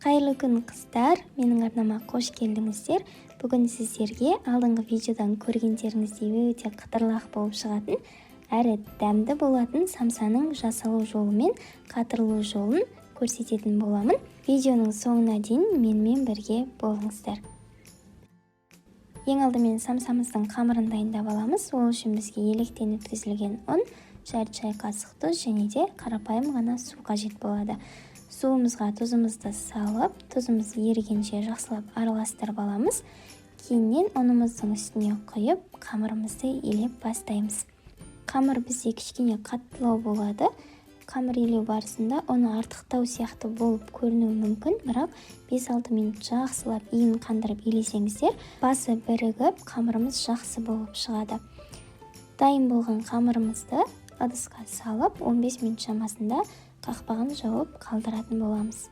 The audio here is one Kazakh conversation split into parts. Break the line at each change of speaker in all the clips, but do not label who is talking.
Қайырлы күн қыздар, менің арнама қош келдіңіздер. Бүгін сіздерге алдыңғы видеодан көргендеріңіздей өте қытырлақ болып шығатын, әрі дәмді болатын самсаның жасалу жолы мен қатырылу жолын көрсететін боламын. Видеоның соңына дейін менімен бірге болыңыздар. Ең алдымен самсамыздың қамырын дайындап аламыз. Ол үшін бізге електен өткізілген ұн, жарты шай қасық тұз және де қарапайым ғана су қажет болады. Суымызға тұзымызды салып, тұзымыз ерігенше жақсылап араластырып аламыз. Кейіннен ұнымыздың үстіне құйып, қамырымызды елеп бастаймыз. Қамыр бізде кішкене қаттылау болады. Қамыр елеу барысында оны артықтау сияқты болып көрінуі мүмкін, бірақ 5-6 минут жақсылап иін қандырып елесеңіздер, басы бірігіп, қамырымыз жақсы болып шығады. Дайын болған қамырымызды ыдысқа салып, 15 минут шамасында қақпағын жауып қалдыратын боламыз.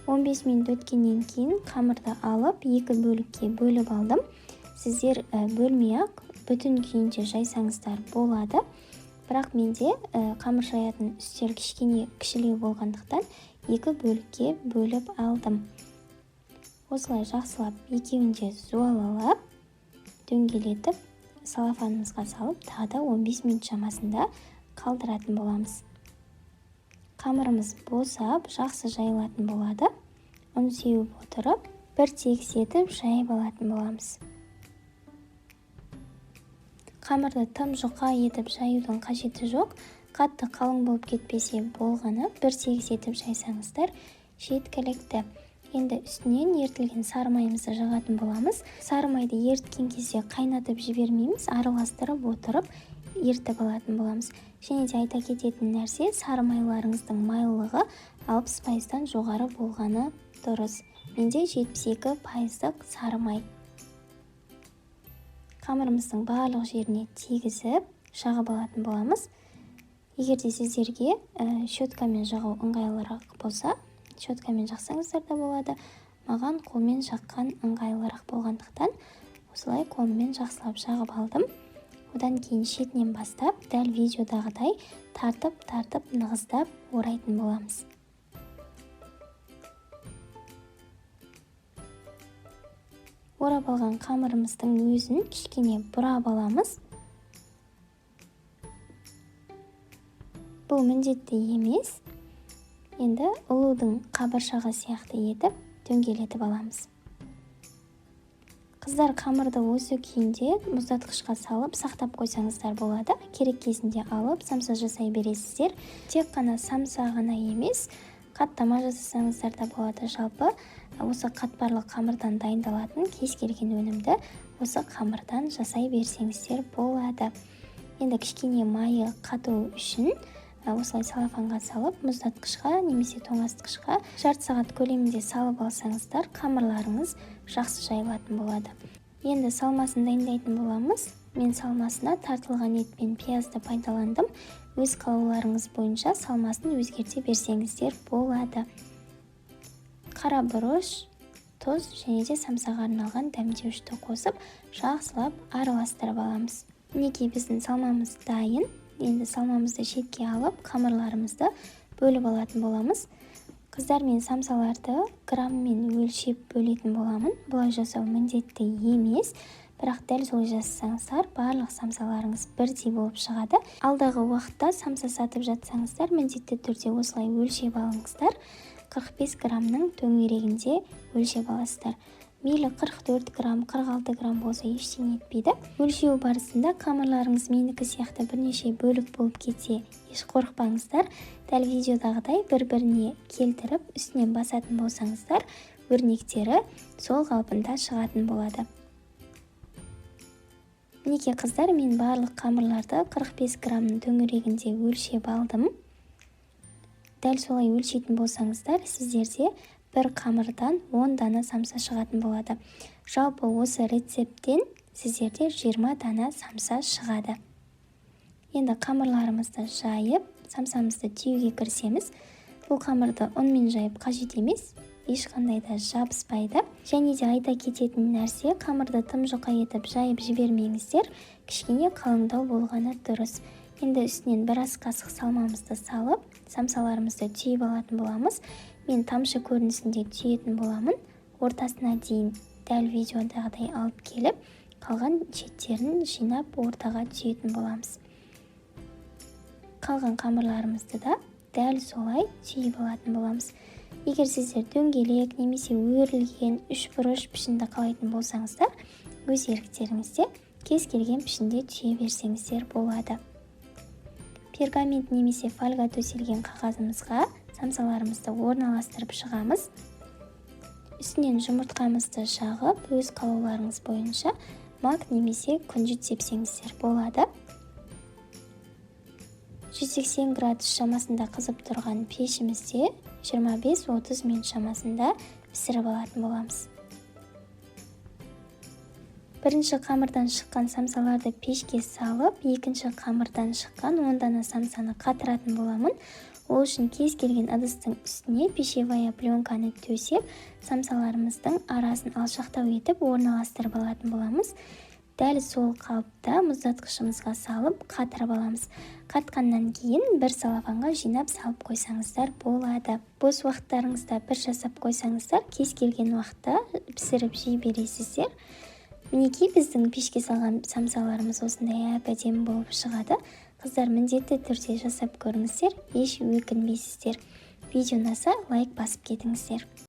15 минут өткеннен кейін қамырды алып, екі бөлікке бөліп алдым. Сіздер бөлмей-ақ бүтін күйінде жайсаңыздар болады. Бірақ менде қамыр жаятын үстел кішкене кішілеу болғандықтан екі бөлікке бөліп алдым. Осылай жақсылап екеуін де жуалап, дөңгелетіп, салафанымызға салып, тағы да 15 минут шамасында қалдыратын боламыз. Қамырымыз босап, жақсы жайылатын болады. Ұн сеуіп отырып, бір тегіс етіп жайып алатын боламыз. Қамырды тым жұқа етіп жаюдың қажеті жоқ. Қатты қалың болып кетпесе болғаны, бір тегіс етіп жайсаңыздар жеткілікті. Енді үстінен ертілген сары майымызды жағатын боламыз. Сары майды ерткен кезде қайнатып жібермейміз, араластырып отырып ертіп алатын боламыз. Және де айта кететін нәрсе, сары майларыңыздың майлылығы 60%-дан жоғары болғаны дұрыс. Менде 72%-ық сары май. Қамырымыздың барлық жеріне тигізіп, жағып алатын боламыз. Егер де сіздерге щеткамен жағу ыңғайлырақ болса, щеткамен жақсаңыздар да болады. Маған қолмен жаққан ыңғайлырақ болғандықтан, осылай қолмен жақсылап жағып алдым. Одан кейін шетінен бастап, дәл видеодағыдай тартып, нығыздап орайтын боламыз. Орап алған қамырымыздың өзін кішкене бұрап аламыз. Бұл міндетті емес. Енді ұлудың қабыршағы сияқты етіп дөңгелетіп аламыз. Қыздар, қамырды осы күйінде мұздатқышқа салып сақтап қойсаңыздар болады. Керек кезінде алып самса жасай бересіздер. Тек қана самса ғана емес, қаттама жасасаңыздар да болады. Жалпы осы қатпарлы қамырдан дайындалатын кез келген өнімді осы қамырдан жасай берсеңіздер болады. Енді кішкене майы қату үшін осылай салафанға салып, мұздатқышқа немесе тоңазытқышқа жарты сағат көлемінде салып алсаңыздар, қамырларыңыз жақсы жайылатын болады. Енді салмасын дайындайтын боламыз. Мен салмасына тартылған ет пен пиязды пайдаландым. Өз қалауларыңыз бойынша салмасын өзгерте берсеңіздер болады. Қара бұрыш, тұз және де самсаға арналған дәмдеуішті қосып, жақсылап араластырып аламыз. Мінекей біздің салмамыз дайын. Енді салмамызды шетке алып, қамырларымызды бөліп алатын боламыз. Қыздар, мен самсаларды граммен өлшеп бөлетін боламын. Бұлай жасау міндетті емес, бірақ дәл солай жасасаңыздар, барлық самсаларыңыз бірдей болып шығады. Алдағы уақытта самса сатып жатсаңыздар, міндетті түрде осылай өлшеп алыңыздар. 45 грамның төңірегінде өлшеп аласыздар. Мейлі 44 грамм, 46 грамм болса ештеңе етпейді. Өлшеу барысында қамырларыңыз менікі сияқты бірнеше бөлік болып кетсе, еш қорықпаңыздар. Дәл видеодағыдай бір-біріне келтіріп, үстінен басатын болсаңыздар, өрнектері сол қалпында шығатын болады. Мінекей қыздар, мен барлық қамырларды 45 грамның төңірегінде өлшеп алдым. Дәл солай өлшейтін болсаңыздар, сіздерде бір қамырдан 10 дана самса шығатын болады. Жалпы осы рецепттен сіздерде 20 дана самса шығады. Енді қамырларымызды жайып, самсамызды түйеге кірісеміз. Бұл қамырды ұнмен жайып қажет емес, ешқандай да жабыспайды. Және де айта кететін нәрсе, қамырды тым жұқа етіп жайып жібермеңіздер, кішкене қалыңдау болғаны дұрыс. Енді үстінен бір ас қасық салмамызды салып, самсаларымызды түйіп алатын боламыз. мен тамшы көрінісінде түйетін боламын. Ортасына дейін дәл видеодағыдай алып келіп, қалған шеттерін жинап ортаға түйетін боламыз. Қалған қамырларымызды да дәл солай түйіп алатын боламыз. Егер сіздер дөңгелек немесе өрілген үшбұрыш пішінді қалайтын болсаңыздар, өз еріктеріңізде кез келген пішінде түйе берсеңіздер болады. Пергамент немесе фольга төселген қағазымызға самсаларымызды орналастырып шығамыз. Үстінен жұмыртқамызды жағып, өз қалауларыңыз бойынша мак немесе күнжіт сепсеңіздер болады. 180 градус шамасында қызып тұрған пешімізде 25-30 минут шамасында пісіріп алатын боламыз. Бірінші қамырдан шыққан самсаларды пешке салып, екінші қамырдан шыққан 10 дана самсаны қатыратын боламын. Ол үшін кез келген ыдыстың үстіне пищевая пленканы төсеп, самсаларымыздың арасын алшақтау етіп орналастырып алатын боламыз. Дәл сол қалыпта мұздатқышымызға салып қатырып аламыз. Қатқаннан кейін бір салафанға жинап салып қойсаңыздар болады. Бос уақыттарыңызда бір жасап қойсаңыздар, кез келген уақытта пісіріп жей бересіздер. Мінекей біздің пешке салған самсаларымыз осындай әп-әдемі болып шығады. Қыздар, міндетті түрде жасап көріңіздер, еш өкінбейсіздер. Видео ұнаса лайк басып кетіңіздер.